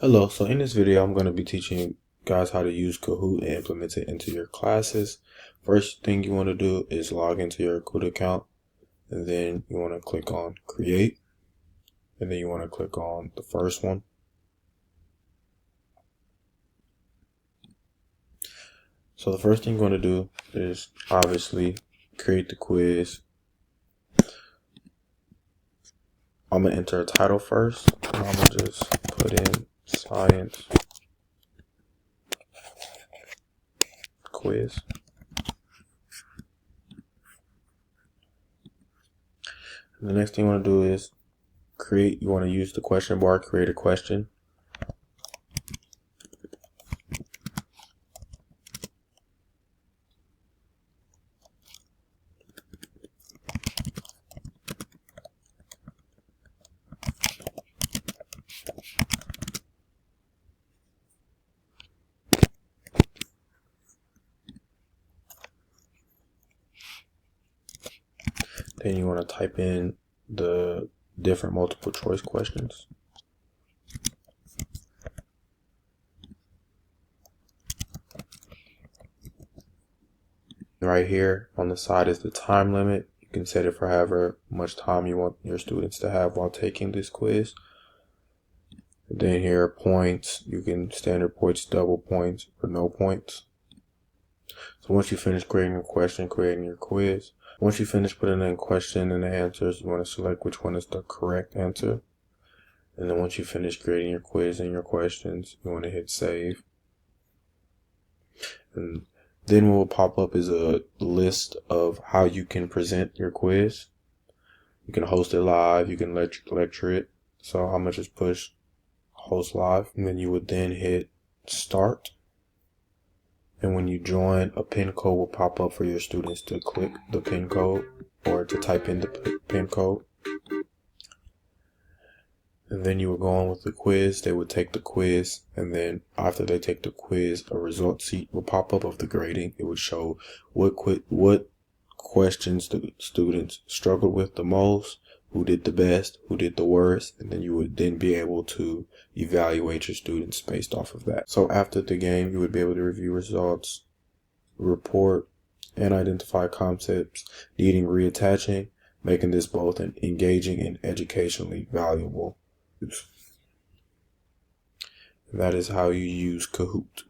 Hello, so in this video, I'm going to be teaching you guys how to use Kahoot and implement it into your classes. First thing you want to do is log into your Kahoot account, and then you want to click on Create, and then you want to click on the first one. So the first thing you want to do is obviously create the quiz. I'm going to enter a title first, and I'm going to just put in Science Quiz. And the next thing you want to do is you want to use the question bar, create a question. Then you want to type in the different multiple choice questions. Right here on the side is the time limit. You can set it for however much time you want your students to have while taking this quiz. And then here are points. You can standard points, double points, or no points. So once you finish creating your question, creating your quiz, once you finish putting in question and the answers, you want to select which one is the correct answer. And then once you finish creating your quiz and your questions, you want to hit save. And then what will pop up is a list of how you can present your quiz. You can host it live, you can lecture it. So I'm going to just push host live, and then you would then hit start. And when you join, a pin code will pop up for your students to click the pin code or to type in the pin code. And then you would go on with the quiz. They would take the quiz, and then after they take the quiz, a result sheet will pop up of the grading. It would show what questions the students struggled with the most, who did the best, who did the worst, and then you would then be able to evaluate your students based off of that. So after the game, you would be able to review results, report, and identify concepts needing reattaching, making this both an engaging and educationally valuable. And that is how you use Kahoot.